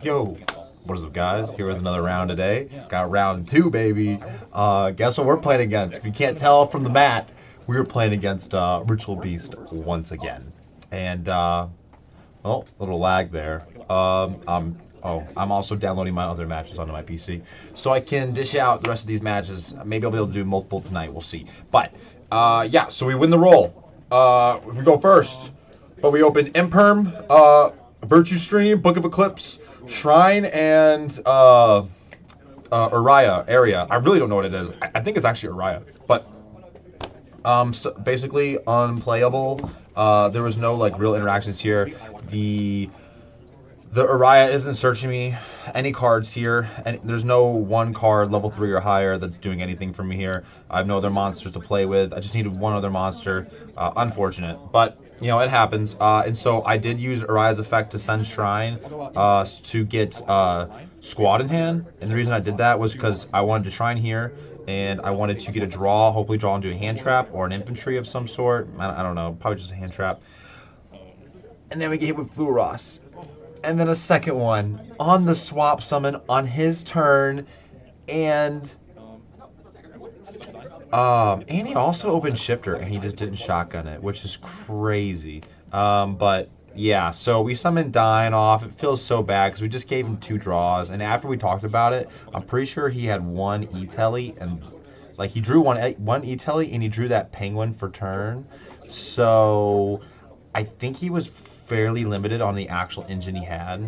Yo, what is up, guys? Here with another round today. Got round 2, baby. Guess what we're playing against? If you can't tell from the mat, we were playing against Ritual Beast once again. And, oh, little lag there. I'm also downloading my other matches onto my PC, so I can dish out the rest of these matches. Maybe I'll be able to do multiple tonight. We'll see. But, yeah, so we win the roll. We go first. But we open Imperm, Virtue Stream, Book of Eclipse, Shrine, and Uriah area. I really don't know what it is. I think it's actually Uriah. But so basically unplayable. There was no like real interactions here. The Uriah isn't searching me any cards here, and there's no one card level 3 or higher that's doing anything for me here. I have no other monsters to play with. I just needed one other monster. Unfortunate, but you know it happens. And so I did use Uriah's effect to send Shrine to get Squad in hand. And the reason I did that was because I wanted to Shrine here, and I wanted to get a draw, hopefully draw into a hand trap or an infantry of some sort. I don't know, probably just a hand trap. And then we get hit with Fluoros. And then a second one on the swap summon on his turn, and he also opened Shifter, and he just didn't shotgun it, which is crazy. But yeah, so we summoned Dying off. It feels so bad because we just gave him 2 draws, and after we talked about it, I'm pretty sure he had 1 E-Telly, and like he drew one E-Telly, and he drew that penguin for turn. So I think he was fairly limited on the actual engine he had.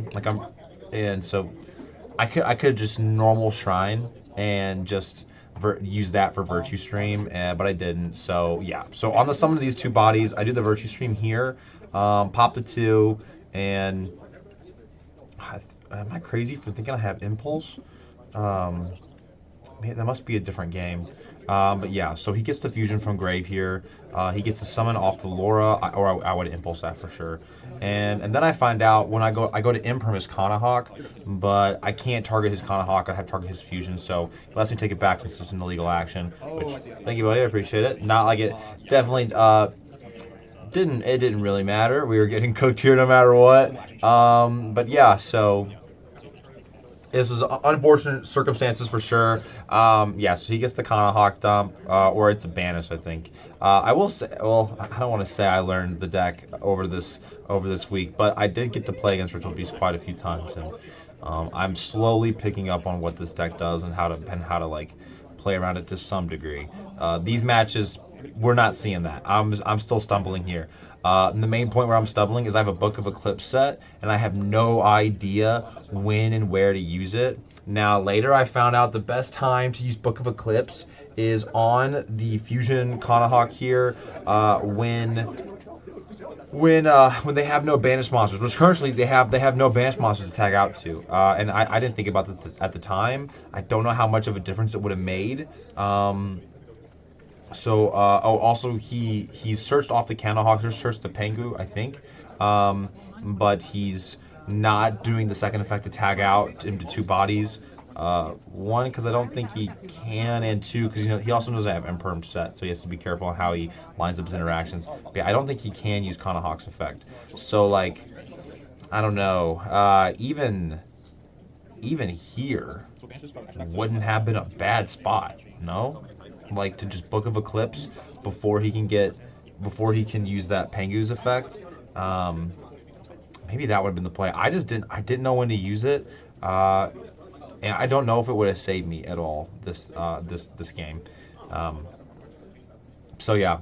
And so I could just normal Shrine and just use that for Virtue Stream, but I didn't. So yeah. So on the summon of these 2 bodies, I do the Virtue Stream here, pop the 2, and am I crazy for thinking I have Impulse? Man, that must be a different game. But yeah, so he gets the fusion from Grave here. He gets the summon off the Laura, or I would impulse that for sure. And then I find out when I go to Imperm his Kanahawk, but I can't target his Kanahawk. I have to target his fusion, so he lets me take it back since it's an illegal action. Which, thank you, buddy. I appreciate it. Not like it definitely didn't really matter. We were getting cooked here no matter what. But yeah, so this is unfortunate circumstances for sure. Yeah, so he gets the Kanahawk dump, or it's a banish, I think. I will say, well, I don't want to say I learned the deck over this week, but I did get to play against Ritual Beast quite a few times, and I'm slowly picking up on what this deck does and how to like play around it to some degree. These matches, we're not seeing that. I'm still stumbling here. And the main point where I'm stumbling is I have a Book of Eclipse set, and I have no idea when and where to use it. Now, later I found out the best time to use Book of Eclipse is on the Fusion Kanahawk here, when they have no banished monsters, which currently they have no banished monsters to tag out to. And I didn't think about that at the time. I don't know how much of a difference it would have made. Also he searched off the Kanahawk, or searched the Pengu, I think. But he's not doing the second effect to tag out into 2 bodies. 1, because I don't think he can, and 2, because he also doesn't have Imperm set, so he has to be careful on how he lines up his interactions. But yeah, I don't think he can use Kanahawk's effect. So like, I don't know. Even here wouldn't have been a bad spot, no? Like to just Book of Eclipse before he can use that Pengu's effect. Maybe that would have been the play. I didn't know when to use it, and I don't know if it would have saved me at all this game. So yeah,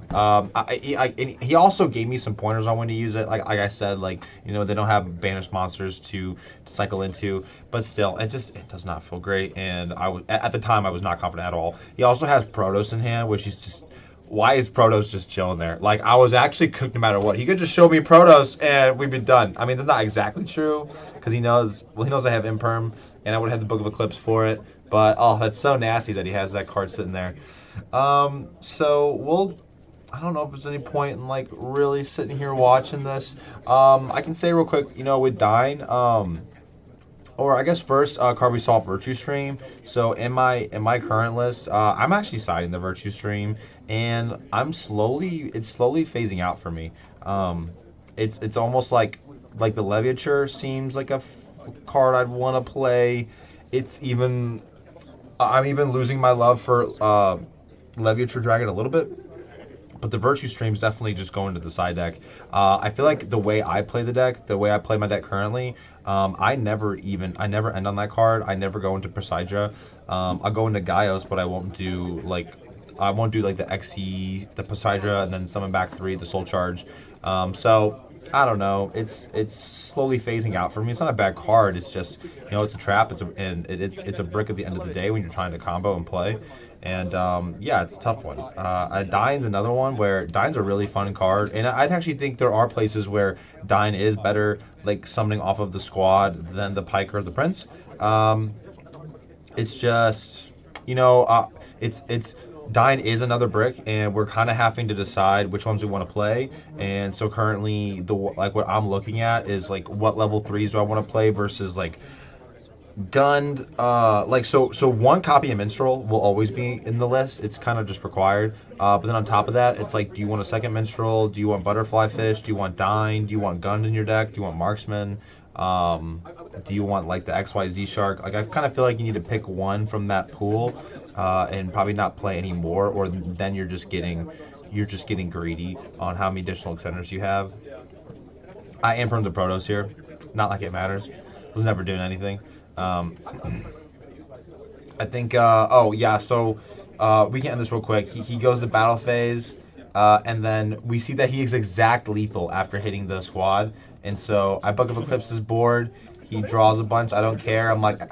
he also gave me some pointers on when to use it. Like I said, like they don't have banished monsters to cycle into, but still, it does not feel great. And at the time I was not confident at all. He also has Protoss in hand, which is just, why is Protoss just chilling there? Like I was actually cooked no matter what. He could just show me Protoss and we'd be done. I mean, that's not exactly true because he knows I have Imperm and I would have the Book of Eclipse for it. But oh, that's so nasty that he has that card sitting there. So I don't know if there's any point in like really sitting here watching this. I can say real quick, with Dying, or I guess first card we saw, Virtue Stream. So in my current list, I'm actually siding the Virtue Stream, and it's slowly phasing out for me. It's almost like the Leviature seems like a card I'd want to play. It's even I'm even losing my love for Leviature Dragon a little bit. But the Virtue Stream's definitely just going to the side deck. I feel like the way I play the deck, the way I play my deck currently, I never end on that card. I never go into Presidra. I'll go into Gaios, but I won't do like the XE, the Poseidra, and then summon back 3, the Soul Charge. So I don't know. It's slowly phasing out for me. It's not a bad card. It's just it's a trap. It's a brick at the end of the day when you're trying to combo and play. And yeah, it's a tough one. Dine's another one where Dine's a really fun card, and I actually think there are places where Dine is better, like summoning off of the squad than the Pike or the Prince. It's just it's Dine is another brick, and we're kind of having to decide which ones we want to play. And so currently, what I'm looking at is like what level 3s do I want to play versus like gunned. So one copy of Minstrel will always be in the list. It's kind of just required. But then on top of that, it's like, do you want a second Minstrel? Do you want Butterfly Fish? Do you want Dine? Do you want Gunned in your deck? Do you want Marksman? Do you want like the XYZ Shark? Like, I kind of feel like you need to pick one from that pool, and probably not play any more, or then you're just getting greedy on how many additional extenders you have. I am from the Protos here, not like it matters. Was never doing anything. I think. Oh yeah. So we can end this real quick. He goes to battle phase, and then we see that he is exact lethal after hitting the squad. And so I Book of Eclipse's board. He draws a bunch. I don't care. I'm like,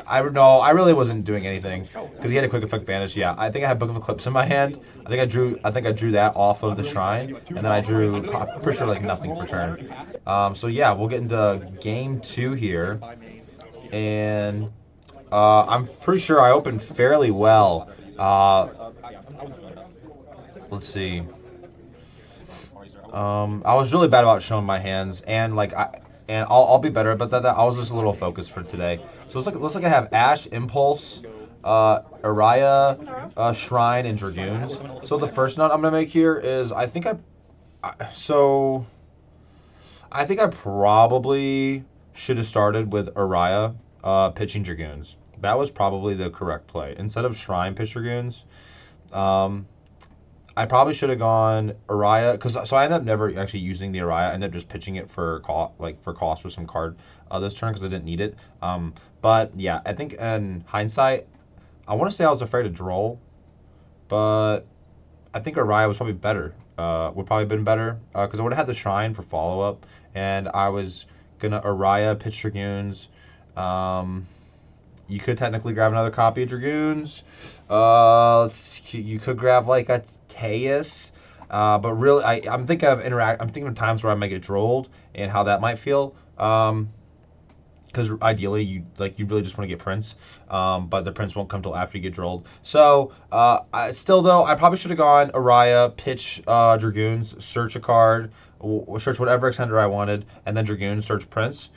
I no, I really wasn't doing anything because he had a quick effect banish. Yeah, I think I had Book of Eclipse in my hand. I think I drew that off of the shrine, and then I drew, I'm pretty sure, like nothing for turn. So yeah, we'll get into game 2 here, and I'm pretty sure I opened fairly well. Let's see. I was really bad about showing my hands, and I'll be better about that. I was just a little focused for today. So it looks like I have Ash, Impulse, Araya, Shrine, and Dragoons. So the first note I'm gonna make here is I think I probably should have started with Araya, pitching Dragoons. That was probably the correct play. Instead of Shrine pitch Dragoons, I probably should have gone Araya, so I ended up never actually using the Araya. I ended up just pitching it for cost for some card this turn because I didn't need it. But yeah, I think in hindsight, I want to say I was afraid of Droll, but I think Araya was probably better. Would probably have been better because I would have had the Shrine for follow up, and I was gonna Araya pitch Dragoons. You could technically grab another copy of Dragoons. You could grab like a Teus. But really, I'm thinking of times where I might get drolled and how that might feel. Because ideally, you really just want to get Prince, but the Prince won't come till after you get drolled. So, still though, I probably should have gone Araya, pitch Dragoons, search a card, search whatever extender I wanted, and then Dragoons, search Prince.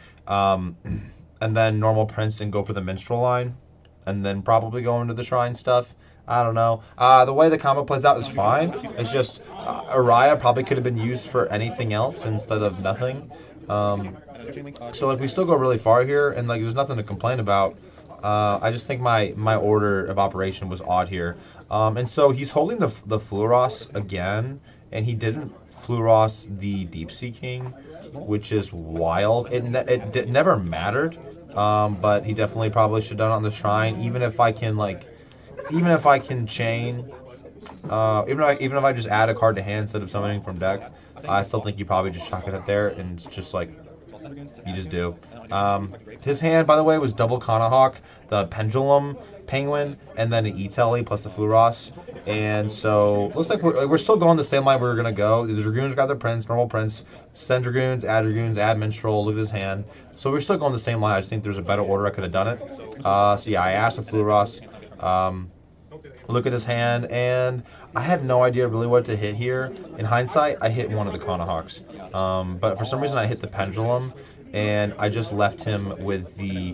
And then normal Prince and go for the Minstrel line, and then probably go into the Shrine stuff. I don't know. The way the combo plays out is fine. It's just Araya probably could have been used for anything else instead of nothing. So like we still go really far here, and like there's nothing to complain about. I just think my order of operation was odd here. And so he's holding the Fluoros again, and he didn't Fluoros the Deep Sea King, which is wild. It never mattered, but he definitely probably should have done it on the Shrine. Even if I can chain, even if I just add a card to hand instead of summoning from deck, I still think you probably just chuck it up there, and it's just like you just do. His hand, by the way, was double Kanahawk, the Pendulum Penguin, and then an E-Telly plus the Fluoros. And so looks like we're still going the same line we were gonna go. The Dragoons grab their Prince, normal Prince, send Dragoons, add Minstrel, look at his hand. So we're still going the same line. I just think there's a better order I could have done it. So yeah, I asked the Fluoros. Look at his hand, and I had no idea really what to hit here. In hindsight, I hit one of the Kanahawks. But for some reason I hit the Pendulum, and I just left him with the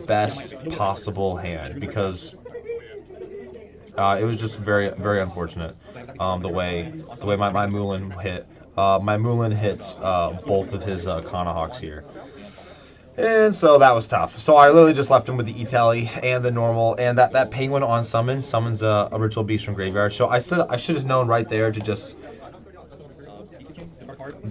best possible hand because it was just very, very unfortunate the way my Moulin hit. My Moulin hits both of his Kanahawks here. And so that was tough. So I literally just left him with the E-Tally and the normal, and that penguin on summons a ritual beast from graveyard. So I said I should have known right there to just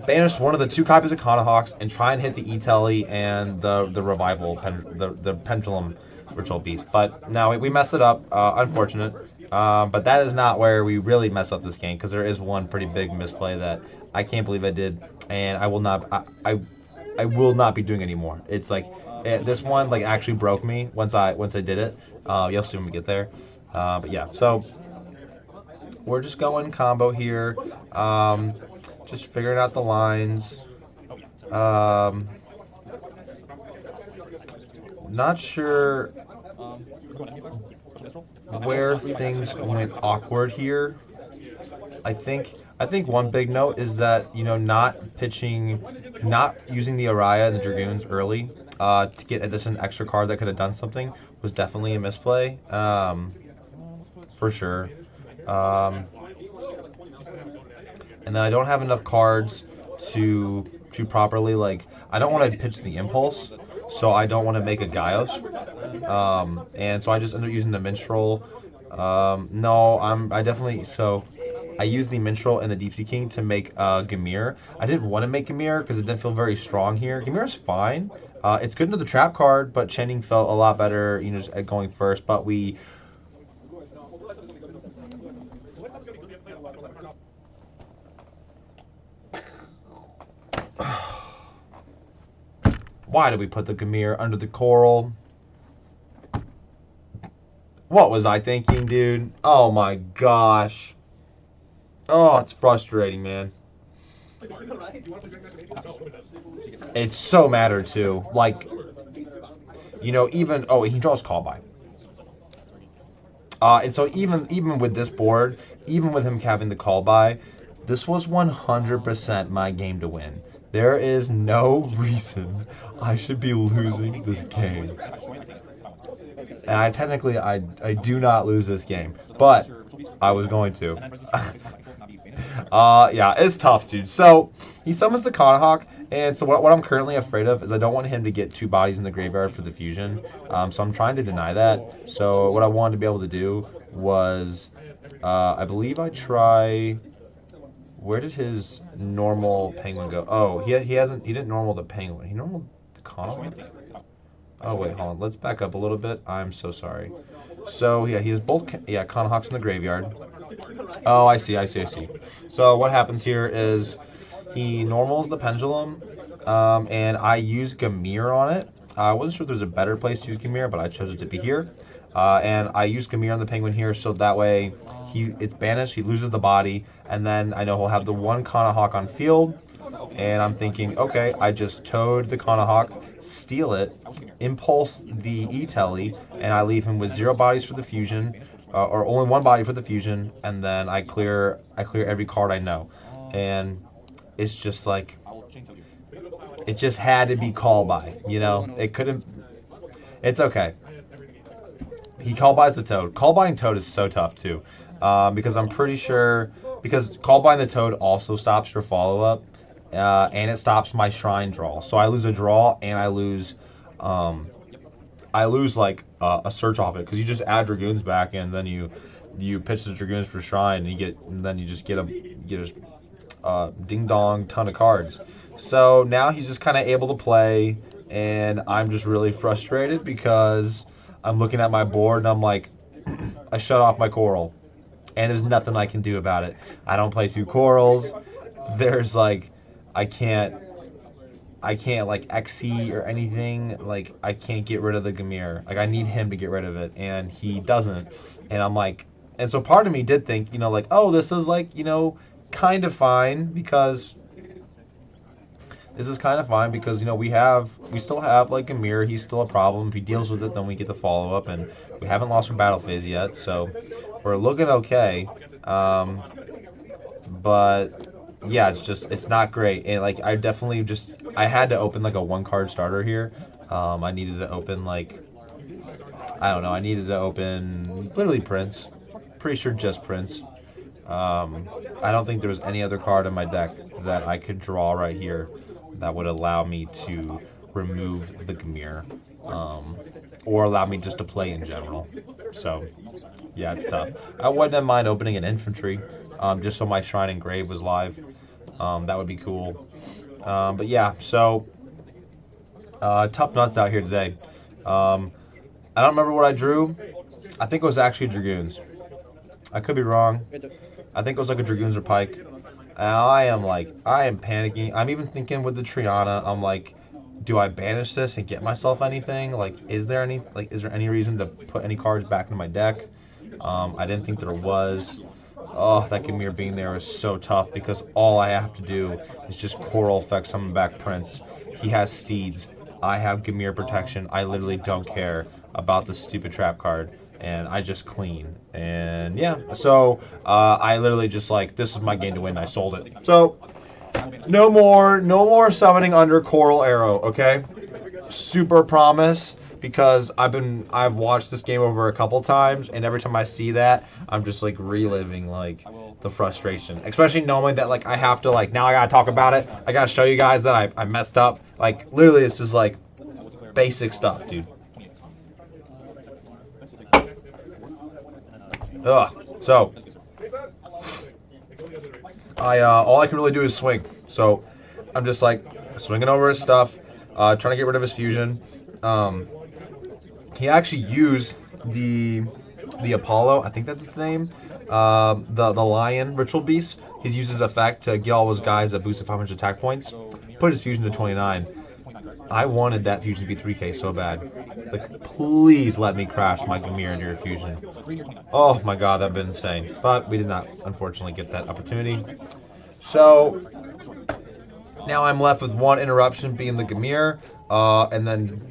banish one of the 2 copies of Kanahawks and try and hit the E-Telly and the revival, the pendulum ritual beast. But no, we messed it up. Unfortunate. But that is not where we really mess up this game, because there is one pretty big misplay that I can't believe I did, and I will not. I will not be doing anymore. It's like this one like actually broke me once I did it. You'll see when we get there. But yeah, so we're just going combo here. Just figuring out the lines. Not sure where things went awkward here. I think one big note is that not using the Araya and the Dragoons early to get just an extra card that could have done something was definitely a misplay, for sure. And then I don't have enough cards to properly, like, I don't want to pitch the Impulse, so I don't want to make a Gaios. And so I just ended up using the Minstrel. No, I definitely, so I used the Minstrel and the Deep Sea King to make Gamir. I didn't want to make Gamir because it didn't feel very strong here. Gamir is fine. It's good into the trap card, but Channing felt a lot better, just at going first. But we... Why did we put the Gamir under the Coral? What was I thinking, dude? Oh my gosh. Oh, it's frustrating, man. It's so matter too. Like, even he draws call by. And so even with this board, even with him having the call by, this was 100% my game to win. There is no reason I should be losing this game. And I do not lose this game, but I was going to. Yeah, it's tough, dude. So he summons the Kanahawk, and so what I'm currently afraid of is I don't want him to get 2 bodies in the graveyard for the fusion. So I'm trying to deny that. So what I wanted to be able to do was, I believe I try. Where did his normal penguin go? Oh, he didn't normal the penguin. He normal the Kanahawk. Oh wait, hold on. Let's back up a little bit. I'm so sorry. So yeah, he has both Kanahawks in the graveyard. Oh, I see. So what happens here is he normals the pendulum, and I use Gamir on it. I wasn't sure if there's a better place to use Gamir, but I chose it to be here. And I use Gamir on the penguin here, so that way it's banished, he loses the body, and then I know he'll have the 1 Kanahawk on field, and I'm thinking, okay, I just toad the Kanahawk, steal it, impulse the E-Telly, and I leave him with 0 bodies for the fusion, or only 1 body for the fusion, and then I clear every card I know. And it's just like, it just had to be call by, it couldn't, it's okay. He call buys the Toad. Call buying Toad is so tough too, because I'm pretty sure, because call buying the Toad also stops your follow up, and it stops my shrine draw. So I lose a draw and I lose like a search off it, because you just add Dragoons back and then you pitch the Dragoons for shrine, and then you just get a ding dong ton of cards. So now he's just kind of able to play, and I'm just really frustrated because I'm looking at my board and I'm like, I shut off my coral, and there's nothing I can do about it. I don't play 2 corals. There's like, I can't like XC or anything. Like, I can't get rid of the Gamir. Like, I need him to get rid of it, and he doesn't. And I'm like, and so part of me did think, like, oh, this is like, kind of fine, because this is kind of fine because, we still have, like, Gamir. He's still a problem. If he deals with it, then we get the follow-up, and we haven't lost from battle phase yet, so we're looking okay. But, yeah, it's not great. And, like, I had to open, like, a 1-card starter here. I needed to open, like, I don't know, I needed to open literally Prince. Pretty sure just Prince. I don't think there was any other card in my deck that I could draw right here that would allow me to remove the Gamir, or allow me just to play in general. So, yeah, it's tough. I wouldn't mind opening an infantry, just so my Shrine and Grave was live. That would be cool. But yeah, so tough nuts out here today. I don't remember what I drew. I think it was actually Dragoons. I could be wrong. I think it was like a Dragoons or Pike. And I am panicking. I'm even thinking with the Triana, I'm like, do I banish this and get myself anything? Like, is there any reason to put any cards back into my deck? I didn't think there was. Oh, that Gamir being there is so tough because all I have to do is just Coral Effect summon back Prince. He has Steeds. I have Gamir protection. I literally don't care about the stupid trap card, and I just clean. And yeah, so I literally just this is my game to win. I sold it. So no more summoning under Coral Arrow. Okay, super promise. Because I've watched this game over a couple times, and every time I see that, I'm just reliving the frustration. Especially knowing that I have to now I gotta talk about it. I gotta show you guys that I messed up. Literally, it's just basic stuff, dude. Ugh. So all I can really do is swing. So I'm just swinging over his stuff, trying to get rid of his fusion. He actually used the Apollo, I think that's its name, the Lion Ritual Beast. He's used his effect to get all his guys a boost of 500 attack points. Put his fusion to 29. I wanted that fusion to be 3k so bad. Please let me crash my Gamir into your fusion. Oh my god, that'd been insane. But we did not, unfortunately, get that opportunity. So now I'm left with one interruption being the Gamir, and then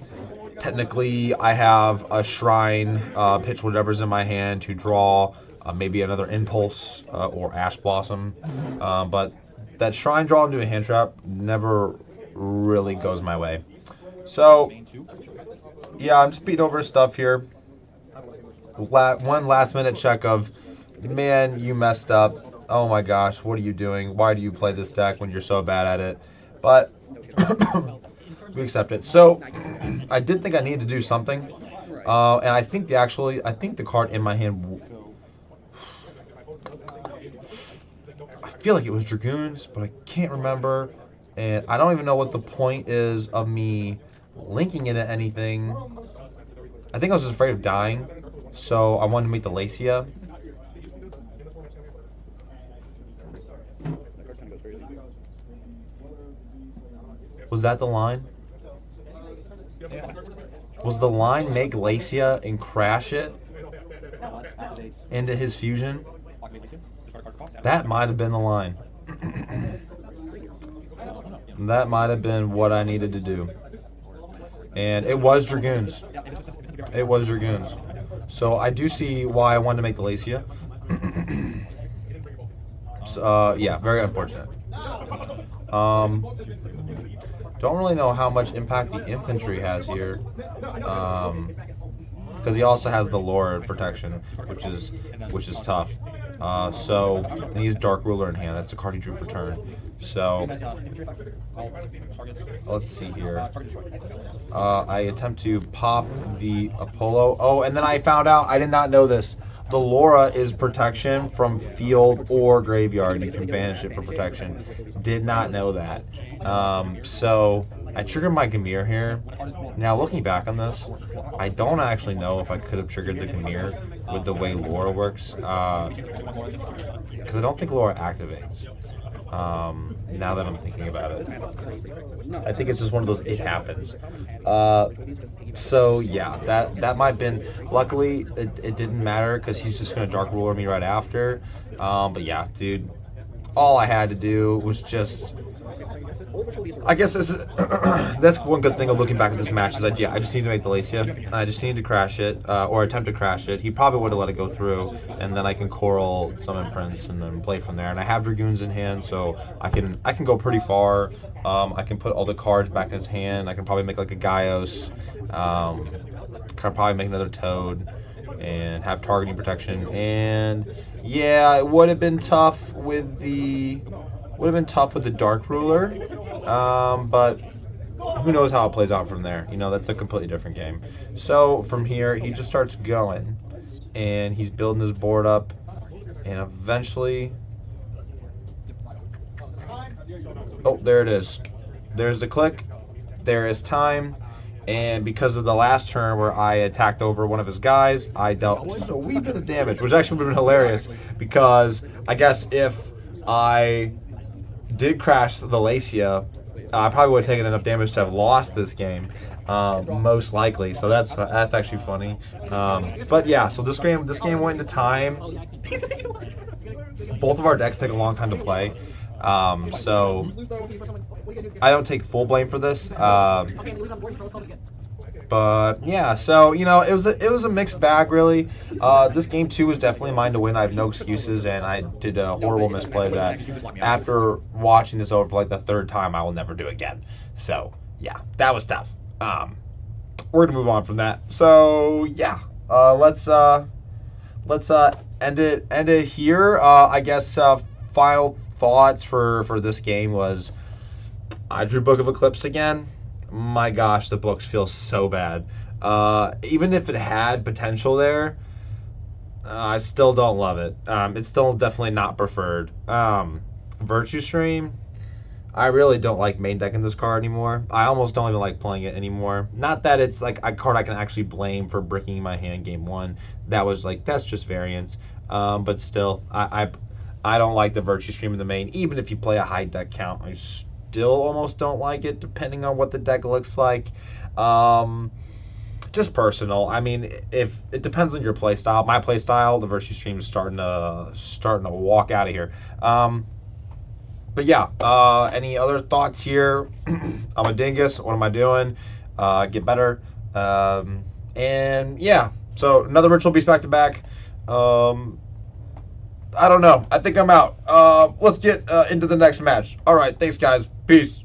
technically, I have a Shrine, pitch whatever's in my hand to draw maybe another Impulse or Ash Blossom. But that Shrine draw into a hand trap never really goes my way. So, yeah, I'm just beating over stuff here. One last minute check of, man, you messed up. Oh my gosh, what are you doing? Why do you play this deck when you're so bad at it? But we accept it. So I did think I needed to do something, and I think the card in my hand, I feel like it was Dragoons, but I can't remember, and I don't even know what the point is of me linking it to anything. I think I was just afraid of dying, so I wanted to make the Lacia. Was that the line? Was the line make Lacia and crash it into his fusion? That might have been the line. That might have been what I needed to do. And it was Dragoons. It was Dragoons. So I do see why I wanted to make the Lacia. So, yeah, very unfortunate. Don't really know how much impact the infantry has here, because he also has the lore protection, which is tough. So and he has Dark Ruler in hand. That's the card he drew for turn. So let's see here. I attempt to pop the Apollo. Oh, and then I found out, I did not know this. The Laura is protection from field or graveyard. You can banish it for protection. Did not know that. So I triggered my Gamir here. Now looking back on this, I don't actually know if I could have triggered the Gamir with the way Laura works, because I don't think Laura activates. Now that I'm thinking about it, I think it's just one of those it happens. So yeah, that might have been. Luckily, it didn't matter because he's just gonna Dark Ruler me right after. But yeah, dude, all I had to do was just. I guess that's one good thing of looking back at this match is that yeah, I just need to make the Lacia. I just need to crash it or attempt to crash it. He probably would have let it go through, and then I can Coral Summon Prince and then play from there. And I have Dragoons in hand, so I can go pretty far. I can put all the cards back in his hand. I can probably make like a Gaios. Can probably make another Toad and have targeting protection. And yeah, it would have been tough with the. Would have been tough with the Dark Ruler, but who knows how it plays out from there? You know, that's a completely different game. So from here, he just starts going, and he's building his board up, and eventually, oh, there it is. There's the click. There is time. And because of the last turn where I attacked over one of his guys, I dealt just a wee bit of damage, which actually would have been hilarious because I guess if I did crash the Lacia, I probably would have taken enough damage to have lost this game, most likely. So that's actually funny. But yeah, so this game went into time. Both of our decks take a long time to play, so I don't take full blame for this. But yeah, so you know, it was a mixed bag really. This game too was definitely mine to win. I have no excuses, and I did a horrible misplay that after watching this over for like the third time, I will never do again. So yeah, that was tough. We're gonna move on from that. So yeah, let's end it here. I guess final thoughts for this game was I drew Book of Eclipse again. My gosh, the books feel so bad. Even if it had potential there, I still don't love it. It's still definitely not preferred. Virtue Stream, I really don't like main decking this card anymore. I almost don't even like playing it anymore. Not that it's like a card I can actually blame for breaking my hand game one. That's just variance. But still, I don't like the Virtue Stream in the main. Even if you play a high deck count, I still almost don't like it, depending on what the deck looks like. Just personal. I mean, if it depends on your play style. My play style, the Virtue Stream is starting to walk out of here. But yeah, any other thoughts here? I'm a dingus. What am I doing? Get better. And yeah, so another Virtual Beast back to back. I don't know. I think I'm out. Let's get into the next match. All right, thanks guys. Peace.